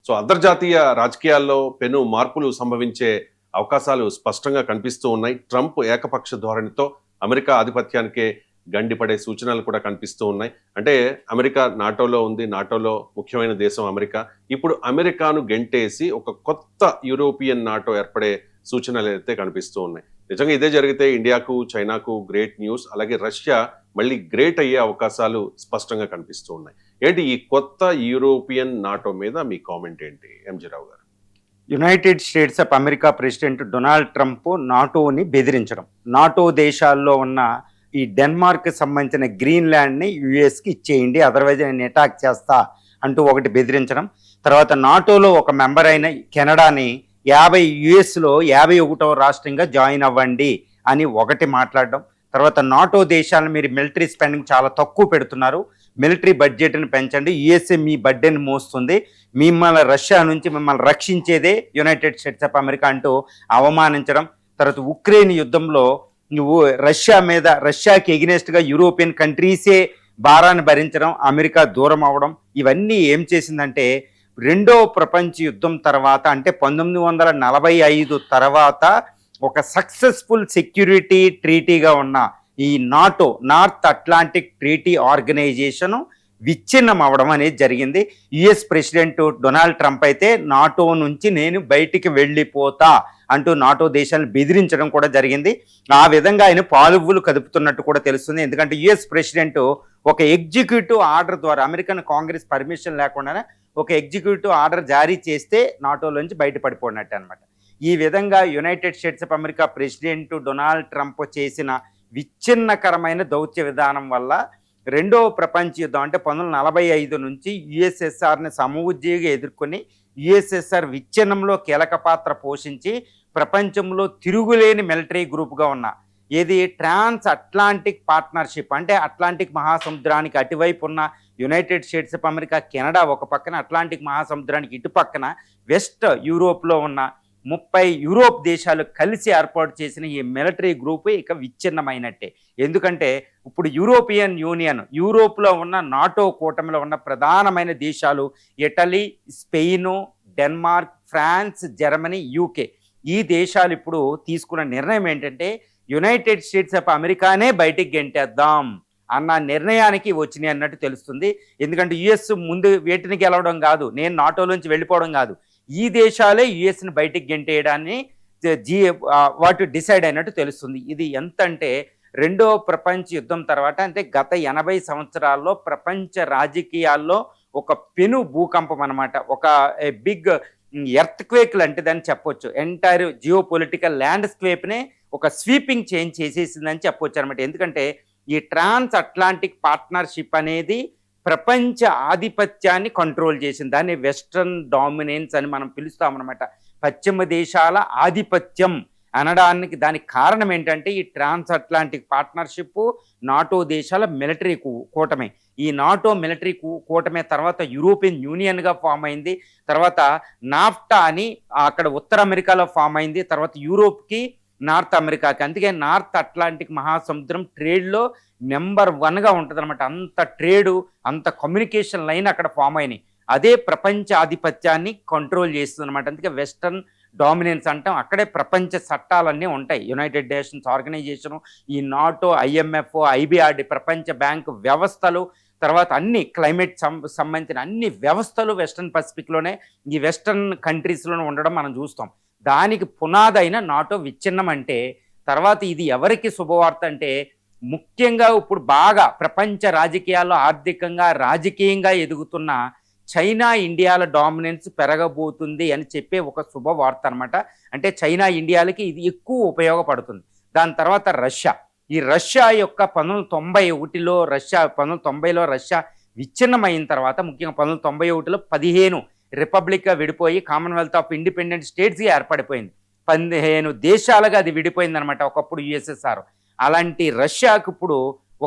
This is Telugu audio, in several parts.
సో అంతర్జాతీయ రాజకీయాల్లో పెను మార్పులు సంభవించే అవకాశాలు స్పష్టంగా కనిపిస్తూ ఉన్నాయి. ట్రంప్ ఏకపక్ష ధోరణితో అమెరికా ఆధిపత్యానికే గండిపడే సూచనలు కూడా కనిపిస్తూ ఉన్నాయి. అంటే అమెరికా నాటోలో ఉంది. నాటోలో ముఖ్యమైన దేశం అమెరికా. ఇప్పుడు అమెరికాను గెంటేసి ఒక కొత్త యూరోపియన్ నాటో ఏర్పడే సూచనలు అయితే కనిపిస్తూ ఉన్నాయి. నిజంగా ఇదే జరిగితే ఇండియాకు, చైనాకు గ్రేట్ న్యూస్. అలాగే రష్యా మళ్ళీ గ్రేట్ అయ్యే అవకాశాలు స్పష్టంగా కనిపిస్తూ ఉన్నాయి. ఏంటి ఈ కొత్త యూరోపియన్ నాటో మీద మీ కామెంట్ ఏంటి MG Rao garu? United States of America president Donald Trump నాటోని బెదిరించడం, నాటో దేశాల్లో ఉన్న ఈ డెన్మార్క్ సంబంధించిన గ్రీన్లాండ్ని యుఎస్కి ఇచ్చేయండి, అదర్వైజ్ నేను అటాక్ చేస్తా అంటూ ఒకటి బెదిరించడం. తర్వాత నాటోలో ఒక మెంబర్ అయిన కెనడాని 50 యుఎస్లో 51వ రాష్ట్రంగా జాయిన్ అవ్వండి అని ఒకటి మాట్లాడడం. తర్వాత నాటో దేశాలను మీరు మిలిటరీ స్పెండింగ్ చాలా తక్కువ పెడుతున్నారు, మిలిటరీ బడ్జెట్ని పెంచండి, యుఎస్ఏ మీ బడ్డెని మోస్తుంది, మిమ్మల్ని రష్యా నుంచి మిమ్మల్ని రక్షించేదే యునైటెడ్ స్టేట్స్ ఆఫ్ అమెరికా అంటూ అవమానించడం. తర్వాత ఉక్రెయిన్ యుద్ధంలో నువ్వు రష్యాకి ఎగినెస్ట్గా యూరోపియన్ కంట్రీసే భారాన్ని భరించడం, అమెరికా దూరం అవడం, ఇవన్నీ ఏం చేసిందంటే రెండో ప్రపంచ యుద్ధం తర్వాత అంటే 1945 తర్వాత ఒక సక్సెస్ఫుల్ సెక్యూరిటీ ట్రీటీగా ఉన్న ఈ NATO, north Atlantic treaty organisation విచ్ఛిన్నం అవడం అనేది జరిగింది. యుఎస్ ప్రెసిడెంట్ డొనాల్డ్ ట్రంప్ అయితే నాటో నుంచి నేను బయటికి వెళ్ళిపోతా అంటూ నాటో దేశాలను బెదిరించడం కూడా జరిగింది. ఆ విధంగా ఆయన పాలువులు కదుపుతున్నట్టు కూడా తెలుస్తుంది. ఎందుకంటే యుఎస్ ప్రెసిడెంట్ ఒక ఎగ్జిక్యూటివ్ ఆర్డర్ ద్వారా అమెరికన్ కాంగ్రెస్ పర్మిషన్ లేకుండానే ఒక ఎగ్జిక్యూటివ్ ఆర్డర్ జారీ చేస్తే నాటోలోంచి బయటపడిపోయినట్టు అనమాట. ఈ విధంగా United States of America president Donald Trump చేసిన విచ్ఛిన్నకరమైన దౌత్య విధానం వల్ల రెండవ ప్రపంచ యుద్ధం అంటే 1945 నుంచి యుఎస్ఎస్ఆర్ని సమవుజ్జీగా ఎదుర్కొని యుఎస్ఎస్ఆర్ విచ్ఛిన్నంలో కీలక పాత్ర పోషించి ప్రపంచంలో తిరుగులేని మిలిటరీ గ్రూప్గా ఉన్న ఏది ట్రాన్స్ అట్లాంటిక్ పార్ట్నర్షిప్ అంటే అట్లాంటిక్ మహాసముద్రానికి అటువైపు ఉన్న United States of America, Canada ఒక పక్కన, అట్లాంటిక్ మహాసముద్రానికి ఇటు పక్కన వెస్ట్ యూరోప్లో ఉన్న 30 యూరోప్ దేశాలు కలిసి ఏర్పాటు చేసిన ఈ మిలిటరీ గ్రూప్ ఇక విచ్ఛిన్నమైనట్టే. ఎందుకంటే ఇప్పుడు యూరోపియన్ యూనియన్, యూరోప్లో ఉన్న నాటో కూటమిలో ఉన్న ప్రధానమైన దేశాలు Italy, Spain, Denmark, France, Germany, UK, ఈ దేశాలు ఇప్పుడు తీసుకున్న నిర్ణయం ఏంటంటే యునైటెడ్ స్టేట్స్ ఆఫ్ అమెరికానే బయటికి గెంటేద్దాం అన్న నిర్ణయానికి వచ్చినాయి అన్నట్టు తెలుస్తుంది. ఎందుకంటే యుఎస్ ముందు వేటిని గెలవడం కాదు, నేను నాటోలోంచి వెళ్ళిపోవడం కాదు, ఈ దేశాలే యుఎస్ని బయటికి గెంటేయడాన్ని వాటి డిసైడ్ అయినట్టు తెలుస్తుంది. ఇది ఎంత అంటే రెండో ప్రపంచ యుద్ధం తర్వాత అంటే గత 80 సంవత్సరాల్లో ప్రపంచ రాజకీయాల్లో ఒక పెను భూకంపం అనమాట. ఒక బిగ్ ఎర్త్ అంటే దాన్ని చెప్పొచ్చు. ఎంటైర్ జియో పొలిటికల్ ల్యాండ్స్కేప్నే ఒక స్వీపింగ్ చేంజ్ చేసేసిందని చెప్పొచ్చు అనమాట. ఎందుకంటే ఈ ట్రాన్స్ అట్లాంటిక్ పార్ట్నర్షిప్ అనేది ప్రపంచ ఆధిపత్యాన్ని కంట్రోల్ చేసింది. దాన్ని వెస్ట్రన్ డామినెన్స్ అని మనం పిలుస్తామన్నమాట. పశ్చిమ దేశాల ఆధిపత్యం అనడానికి దానికి కారణం ఏంటంటే ఈ ట్రాన్స్ అట్లాంటిక్ పార్ట్నర్షిప్ నాటో దేశాల మిలిటరీ కూటమే. ఈ నాటో మిలిటరీ కూటమే తర్వాత యూరోపియన్ యూనియన్గా ఫామ్ అయింది. తర్వాత నాఫ్టా అని అక్కడ ఉత్తర అమెరికాలో ఫామ్ అయింది. తర్వాత యూరోప్కి, నార్త్ అమెరికాకి. అందుకే నార్త్ అట్లాంటిక్ మహాసముద్రం ట్రేడ్లో నెంబర్ 1గా ఉంటుంది అనమాట. అంత ట్రేడు, అంత కమ్యూనికేషన్ లైన్ అక్కడ ఫామ్ అయినాయి. అదే ప్రపంచ ఆధిపత్యాన్ని కంట్రోల్ చేస్తుంది అనమాట. అందుకే వెస్టర్న్ డామినెన్స్ అంటాం. అక్కడే ప్రపంచ చట్టాలన్నీ ఉంటాయి. యునైటెడ్ నేషన్స్ ఆర్గనైజేషను, ఈ నాటో, ఐఎంఎఫ్, ఐబిఆర్డి, ప్రపంచ బ్యాంకు వ్యవస్థలు, తర్వాత అన్ని క్లైమేట్ సంబంధించిన అన్ని వ్యవస్థలు వెస్టర్న్ పసిఫిక్లోనే, ఈ వెస్టర్న్ కంట్రీస్లోనే ఉండడం మనం చూస్తాం. దానికి పునాదైన నాటో విచ్ఛిన్నం అంటే తర్వాత ఇది ఎవరికి శుభవార్త అంటే ముఖ్యంగా ఇప్పుడు బాగా ప్రపంచ రాజకీయాల్లో ఆర్థికంగా, రాజకీయంగా ఎదుగుతున్న చైనా, ఇండియాల డామినెన్స్ పెరగబోతుంది అని చెప్పే ఒక శుభవార్త అనమాట. అంటే చైనా, ఇండియాలకి ఇది ఎక్కువ ఉపయోగపడుతుంది. దాని తర్వాత రష్యా, ఈ రష్యా యొక్క 1990లో రష్యా విచ్ఛిన్నమైన తర్వాత ముఖ్యంగా 1991లో 15 రిపబ్లిక్గా విడిపోయి కామన్వెల్త్ ఆఫ్ ఇండిపెండెంట్ స్టేట్స్గా ఏర్పడిపోయింది. 15 దేశాలుగా అది విడిపోయిందనమాట ఒకప్పుడు యుఎస్ఎస్ఆర్. అలాంటి రష్యాకు ఇప్పుడు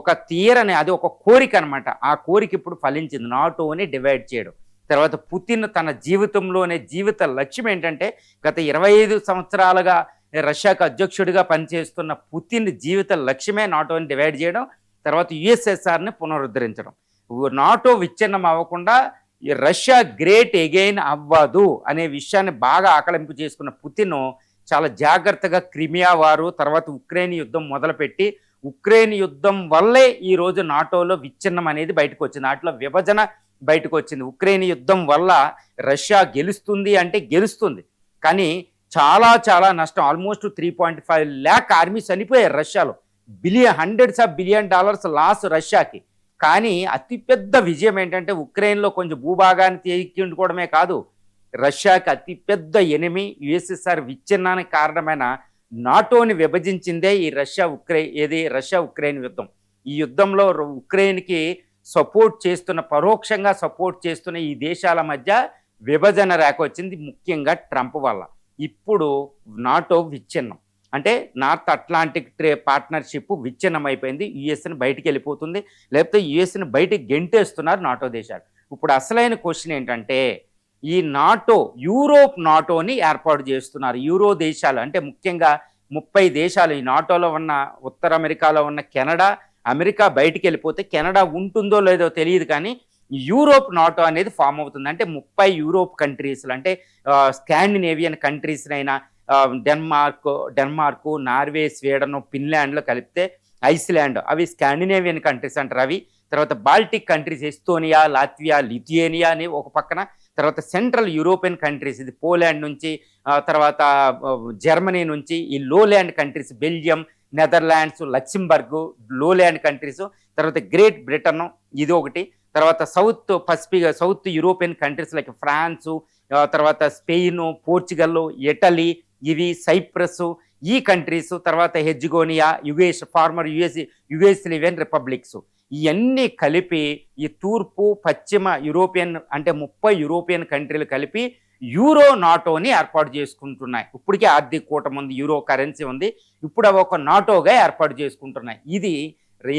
ఒక తీరని, అది ఒక కోరిక అనమాట. ఆ కోరిక ఇప్పుడు ఫలించింది, నాటోని డివైడ్ చేయడం. తర్వాత పుతిన్ తన జీవితంలోనే జీవిత లక్ష్యం ఏంటంటే గత 25 సంవత్సరాలుగా రష్యాకు అధ్యక్షుడిగా పనిచేస్తున్న పుతిన్ జీవిత లక్ష్యమే నాటోని డివైడ్ చేయడం, తర్వాత యుఎస్ఎస్ఆర్ని పునరుద్ధరించడం. నాటో విచ్ఛిన్నం అవ్వకుండా ఈ రష్యా గ్రేట్ ఎగైన్ అవ్వదు అనే విషయాన్ని బాగా ఆకలింపు చేసుకున్న పుతిన్ చాలా జాగ్రత్తగా క్రిమియా వారు, తర్వాత ఉక్రెయిన్ యుద్ధం మొదలుపెట్టి ఉక్రెయిన్ యుద్ధం వల్లే ఈ రోజు నాటోలో విచ్ఛిన్నం అనేది బయటకు వచ్చింది, నాటిలో విభజన బయటకు వచ్చింది. ఉక్రెయిన్ యుద్ధం వల్ల రష్యా గెలుస్తుంది అంటే గెలుస్తుంది, కానీ చాలా చాలా నష్టం. ఆల్మోస్ట్ 3.5 lakh ఆర్మీ చనిపోయారు రష్యాలో. Hundreds of billion dollars loss రష్యాకి. కానీ అతిపెద్ద విజయం ఏంటంటే ఉక్రెయిన్లో కొంచెం భూభాగాన్ని తీయించుకోవడమే కాదు, రష్యాకి అతిపెద్ద ఎనిమి యుఎస్ఎస్ఆర్ విచ్ఛిన్నానికి కారణమైన నాటోని విభజించిందే ఈ రష్యా ఉక్రెయిన్ యుద్ధం. ఈ యుద్ధంలో ఉక్రెయిన్కి సపోర్ట్ చేస్తున్న, పరోక్షంగా సపోర్ట్ చేస్తున్న ఈ దేశాల మధ్య విభజన రేఖ వచ్చింది, ముఖ్యంగా ట్రంప్ వల్ల. ఇప్పుడు నాటో విచ్ఛిన్నం అంటే నార్త్ అట్లాంటిక్ పార్ట్నర్షిప్ విచ్ఛిన్నం అయిపోయింది. యుఎస్ని బయటికి వెళ్ళిపోతుంది, లేకపోతే యుఎస్ని బయటికి గెంటేస్తున్నారు నాటో దేశాలు. ఇప్పుడు అసలైన క్వశ్చన్ ఏంటంటే ఈ యూరోప్ నాటోని ఏర్పాటు చేస్తున్నారు. యూరో దేశాలు అంటే ముఖ్యంగా 30 దేశాలు. ఈ నాటోలో ఉన్న ఉత్తర అమెరికాలో ఉన్న కెనడా, అమెరికా బయటికి వెళ్ళిపోతే కెనడా ఉంటుందో లేదో తెలియదు, కానీ యూరోప్ నాటో అనేది ఫామ్ అవుతుంది. అంటే 30 యూరోప్ కంట్రీస్లు అంటే స్కాండినేవియన్ కంట్రీస్నైనా డెన్మార్క్, నార్వే, స్వీడన్, ఫిన్లాండ్లో కలిపితే ఐస్లాండ్, అవి స్కాండినేవియన్ కంట్రీస్ అంటారు అవి. తర్వాత Baltic countries Estonia, Latvia, Lithuania అని ఒక పక్కన. తర్వాత సెంట్రల్ యూరోపియన్ కంట్రీస్, ఇది పోలాండ్ నుంచి, తర్వాత జర్మనీ నుంచి ఈ lowland countries, Belgium, Netherlands, Luxembourg, lowland countries. తర్వాత గ్రేట్ బ్రిటన్, ఇది ఒకటి. తర్వాత south European countries like France, తర్వాత స్పెయిన్, పోర్చుగల్, ఇటలీ, ఇవి సైప్రస్, ఈ కంట్రీస్. తర్వాత హెర్జిగోనియా, ఫార్మర్ యుగోస్లావియన్ రిపబ్లిక్స్, ఇవన్నీ కలిపి ఈ తూర్పు పశ్చిమ యూరోపియన్ అంటే 30 యూరోపియన్ కంట్రీలు కలిపి యూరో నాటోని ఏర్పాటు చేసుకుంటున్నాయి. ఇప్పటికే ఆర్థిక కూటమి ఉంది, యూరో కరెన్సీ ఉంది, ఇప్పుడు అవి ఒక నాటోగా ఏర్పాటు చేసుకుంటున్నాయి. ఇది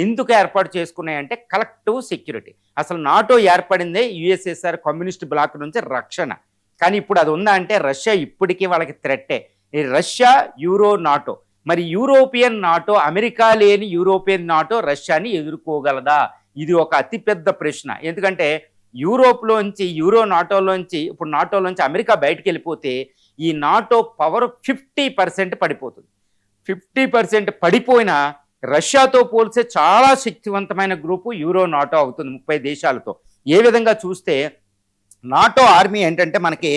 ఎందుకు ఏర్పాటు చేసుకున్నాయి అంటే కలెక్టివ్ సెక్యూరిటీ. అసలు నాటో ఏర్పడిందే యుఎస్ఎస్ఆర్ కమ్యూనిస్ట్ బ్లాక్ నుంచి రక్షణ, కానీ ఇప్పుడు అది ఉందా అంటే రష్యా ఇప్పటికీ వాళ్ళకి థ్రెట్టే. ఈ రష్యా యూరో నాటో, మరి యూరోపియన్ నాటో, అమెరికా లేని యూరోపియన్ నాటో రష్యాని ఎదుర్కోగలదా? ఇది ఒక అతిపెద్ద ప్రశ్న. ఎందుకంటే యూరోప్లోంచి, ఇప్పుడు నాటోలోంచి అమెరికా బయటికి వెళ్ళిపోతే ఈ నాటో పవర్ 50% పడిపోతుంది. 50% పడిపోయినా రష్యాతో పోల్చే చాలా శక్తివంతమైన గ్రూపు యూరో నాటో అవుతుంది 30 దేశాలతో. ఏ విధంగా చూస్తే నాటో ఆర్మీ ఏంటంటే మనకి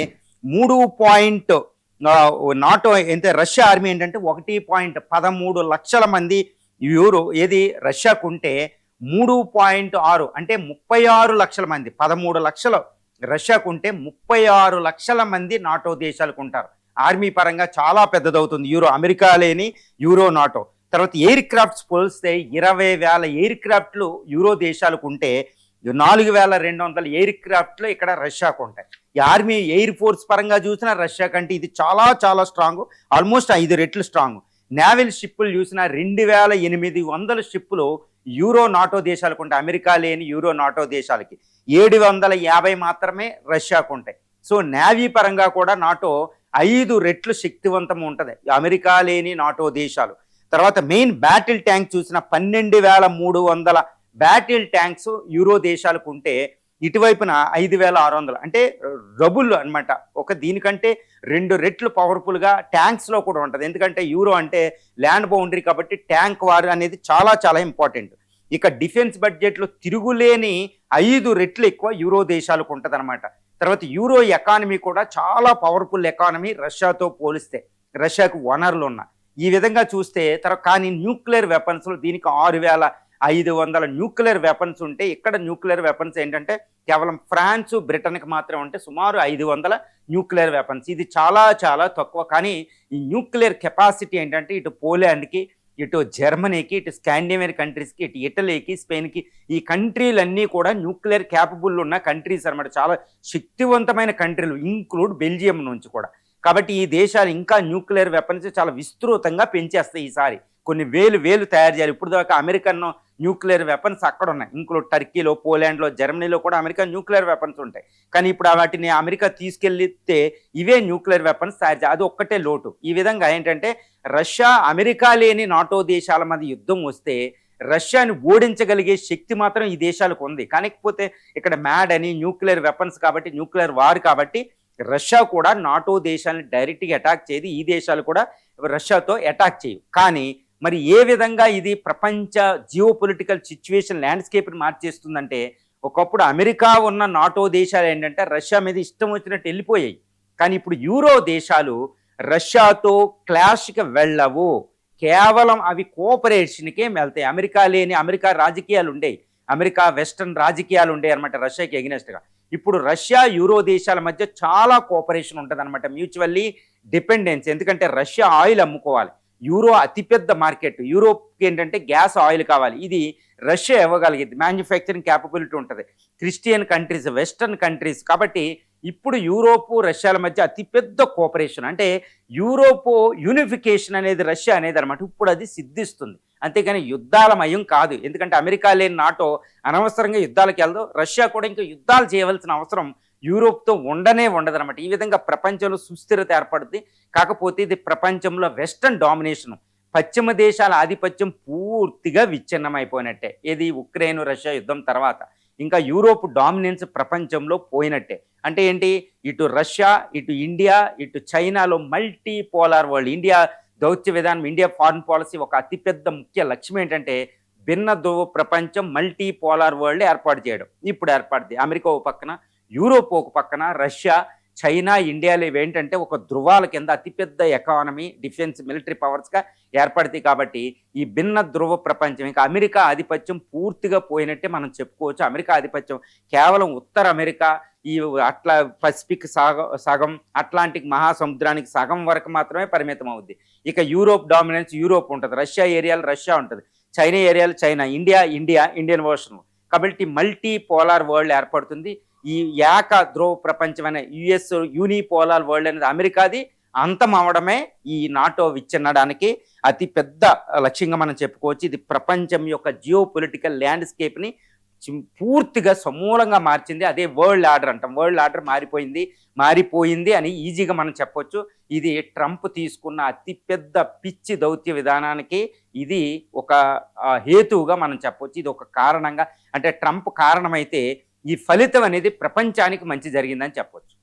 3 నాటో అంటే రష్యా ఆర్మీ ఏంటంటే 1.13 లక్షల మంది రష్యాకు ఉంటే 3.6 అంటే 36 లక్షల మంది. 13 లక్షలు రష్యాకు ఉంటే 36 లక్షల మంది నాటో దేశాలకు ఉంటారు. ఆర్మీ పరంగా చాలా పెద్దదవుతుంది అమెరికా లేని యూరో నాటో. తర్వాత ఎయిర్ క్రాఫ్ట్స్ పోలిస్తే 20,000 ఎయిర్ క్రాఫ్ట్లు యూరో దేశాలకు ఉంటే 4,200 ఎయిర్ క్రాఫ్ట్లు ఇక్కడ రష్యాకు ఉంటాయి. ఈ ఆర్మీ ఎయిర్ ఫోర్స్ పరంగా చూసినా రష్యా కంటే ఇది చాలా చాలా స్ట్రాంగ్, ఆల్మోస్ట్ 5 రెట్లు స్ట్రాంగ్. నేవల్ షిప్పులు చూసినా 2,800 షిప్పులు యూరో నాటో దేశాలకు ఉంటాయి. అమెరికా లేని యూరో నాటో దేశాలకి 750 మాత్రమే రష్యాకు ఉంటాయి. సో నేవీ పరంగా కూడా నాటో 5 రెట్లు శక్తివంతం ఉంటుంది అమెరికా లేని నాటో దేశాలు. తర్వాత మెయిన్ బ్యాటిల్ ట్యాంక్ చూసిన 12,300 బ్యాటిల్ ట్యాంక్స్ యూరో దేశాలకు ఉంటే ఇటువైపున 5,600 అంటే డబుల్ అనమాట. దీనికంటే 2 రెట్లు పవర్ఫుల్గా ట్యాంక్స్లో కూడా ఉంటుంది. ఎందుకంటే యూరో అంటే ల్యాండ్ బౌండరీ కాబట్టి ట్యాంక్ వార్ అనేది చాలా చాలా ఇంపార్టెంట్. ఇక డిఫెన్స్ బడ్జెట్లో తిరుగులేని 5 రెట్లు ఎక్కువ యూరో దేశాలకు ఉంటుంది అనమాట. తర్వాత యూరో ఎకానమీ కూడా చాలా పవర్ఫుల్ ఎకానమీ రష్యాతో పోలిస్తే, రష్యాకు వనరులు ఉన్నాయి. ఈ విధంగా చూస్తే కానీ న్యూక్లియర్ వెపన్స్లో దీనికి 6,500 న్యూక్లియర్ వెపన్స్ ఉంటే ఇక్కడ న్యూక్లియర్ వెపన్స్ ఏంటంటే కేవలం ఫ్రాన్స్, బ్రిటన్కి మాత్రమే ఉంటే సుమారు 500 న్యూక్లియర్ వెపన్స్. ఇది చాలా చాలా తక్కువ. కానీ ఈ న్యూక్లియర్ కెపాసిటీ ఏంటంటే ఇటు పోలాండ్కి, ఇటు జర్మనీకి, ఇటు స్కాండినేవియన్ కంట్రీస్కి, ఇటు ఇటలీకి, స్పెయిన్కి, ఈ కంట్రీలన్నీ కూడా న్యూక్లియర్ క్యాపబుల్ ఉన్న కంట్రీస్ అనమాట. చాలా శక్తివంతమైన కంట్రీలు, ఇంక్లూడ్ బెల్జియం నుంచి కూడా. కాబట్టి ఈ దేశాలు ఇంకా న్యూక్లియర్ వెపన్స్ చాలా విస్తృతంగా పెంచేస్తాయి. ఈసారి కొన్ని వేలు తయారు చేయాలి. ఇప్పుడు దాకా అమెరికన్ న్యూక్లియర్ వెపన్స్ అక్కడ ఉన్నాయి, ఇంక్లూడ్ టర్కీలో, పోలాండ్లో, జర్మనీలో కూడా అమెరికన్ న్యూక్లియర్ వెపన్స్ ఉంటాయి. కానీ ఇప్పుడు వాటిని అమెరికా తీసుకెళ్తే ఇవే న్యూక్లియర్ వెపన్స్ తయారు చేయాలి, అది ఒక్కటే లోటు. ఈ విధంగా ఏంటంటే రష్యా, అమెరికా లేని నాటో దేశాల మధ్య యుద్ధం వస్తే రష్యాని ఓడించగలిగే శక్తి మాత్రం ఈ దేశాలకు ఉంది. కాకపోతే ఇక్కడ మ్యాడ్ అని న్యూక్లియర్ వెపన్స్ కాబట్టి, న్యూక్లియర్ వార్ కాబట్టి రష్యా కూడా నాటో దేశాలను డైరెక్ట్గా అటాక్ చేయదు. ఈ దేశాలు కూడా రష్యాతో అటాక్ చేయవు. కానీ మరి ఏ విధంగా ఇది ప్రపంచ జియో పొలిటికల్ సిచ్యువేషన్ ల్యాండ్స్కేప్ని మార్చేస్తుందంటే, ఒకప్పుడు అమెరికా ఉన్న నాటో దేశాలు ఏంటంటే రష్యా మీద ఇష్టం వచ్చినట్టు వెళ్ళిపోయాయి. కానీ ఇప్పుడు యూరో దేశాలు రష్యాతో క్లాష్కి వెళ్ళవు, కేవలం అవి కోఆపరేషన్కే వెళ్తాయి. అమెరికా లేని అమెరికా రాజకీయాలు ఉండేవి, అమెరికా వెస్టర్న్ రాజకీయాలు ఉండేవి అనమాట రష్యాకి ఎగనెస్ట్గా. ఇప్పుడు రష్యా యూరో దేశాల మధ్య చాలా కోఆపరేషన్ ఉంటుంది అనమాట, మ్యూచువల్లీ డిపెండెన్స్. ఎందుకంటే రష్యా ఆయిల్ అమ్ముకోవాలి, యూరో అతిపెద్ద మార్కెట్, యూరోప్కి ఏంటంటే గ్యాస్ ఆయిల్ కావాలి, ఇది రష్యా ఇవ్వగలిగింది, మ్యానుఫ్యాక్చరింగ్ క్యాపబిలిటీ ఉంటుంది. క్రిస్టియన్ కంట్రీస్, వెస్టర్న్ కంట్రీస్, కాబట్టి ఇప్పుడు యూరోపు రష్యాల మధ్య అతిపెద్ద కోఆపరేషన్, అంటే యూరోపు యూనిఫికేషన్ అనేది రష్యా అనేది అనమాట ఇప్పుడు అది సిద్ధిస్తుంది. అంతేగాని యుద్ధాలమయం కాదు. ఎందుకంటే అమెరికా లేని నాటో అనవసరంగా యుద్ధాలకు వెళ్దు, రష్యా కూడా ఇంకా యుద్ధాలు చేయవలసిన అవసరం యూరోప్తో ఉండదనమాట. ఈ విధంగా ప్రపంచంలో సుస్థిరత ఏర్పడుతుంది. కాకపోతే ఇది ప్రపంచంలో వెస్టర్న్ డామినేషన్, పశ్చిమ దేశాల ఆధిపత్యం పూర్తిగా విచ్ఛిన్నమైపోయినట్టే. ఏది ఉక్రెయిన్ రష్యా యుద్ధం తర్వాత ఇంకా యూరోప్ డామినెన్స్ ప్రపంచంలో పోయినట్టే. అంటే ఏంటి, ఇటు రష్యా, ఇటు ఇండియా, ఇటు చైనాలో మల్టీ పోలార్ వరల్డ్. ఇండియా దౌత్య విధానం, ఇండియా ఫారిన్ పాలసీ ఒక అతిపెద్ద ముఖ్య లక్ష్యం ఏంటంటే భిన్న ధ్రువ ప్రపంచం, మల్టీ పోలార్ వరల్డ్ ఏర్పాటు చేయడం. ఇప్పుడు ఏర్పడుతుంది అమెరికా ఒక పక్కన, యూరోప్ ఒక పక్కన, రష్యా, చైనా, ఇండియాలో ఇవేంటంటే ఒక ధృవాల కింద అతిపెద్ద ఎకానమీ, డిఫెన్స్, మిలిటరీ పవర్స్గా ఏర్పడతాయి. కాబట్టి ఈ భిన్న ధ్రువ ప్రపంచం, ఇంకా అమెరికా ఆధిపత్యం పూర్తిగా పోయినట్టే మనం చెప్పుకోవచ్చు. అమెరికా ఆధిపత్యం కేవలం ఉత్తర అమెరికా, ఈ పసిఫిక్ సగం, అట్లాంటిక్ మహాసముద్రానికి సగం వరకు మాత్రమే పరిమితం అవుద్ది. ఇక యూరోప్ డామినెన్స్ యూరోప్ ఉంటుంది, రష్యా ఏరియాలో రష్యా ఉంటుంది, చైనా ఏరియాలో చైనా, ఇండియన్ ఓషన్. కాబట్టి మల్టీ పోలార్ వరల్డ్ ఏర్పడుతుంది. ఈ ఏక ధ్రువ ప్రపంచమైన యుఎస్ యూనిపోలార్ వరల్డ్ అనేది అమెరికాది అంతం అవడమే ఈ నాటో విచ్ఛిన్నడానికి అతి పెద్ద లక్ష్యంగా మనం చెప్పుకోవచ్చు. ఇది ప్రపంచం యొక్క జియో పొలిటికల్ ల్యాండ్స్కేప్ని పూర్తిగా సమూలంగా మార్చింది. అదే వరల్డ్ ఆర్డర్ అంటాం. వరల్డ్ ఆర్డర్ మారిపోయింది అని ఈజీగా మనం చెప్పొచ్చు. ఇది ట్రంప్ తీసుకున్న అతిపెద్ద పిచ్చి దౌత్య విధానానికి ఇది ఒక హేతువుగా మనం చెప్పొచ్చు. ఇది ఒక కారణంగా, అంటే ట్రంప్ కారణమైతే ఈ ఫలితం అనేది ప్రపంచానికి మంచి జరిగిందని చెప్పొచ్చు.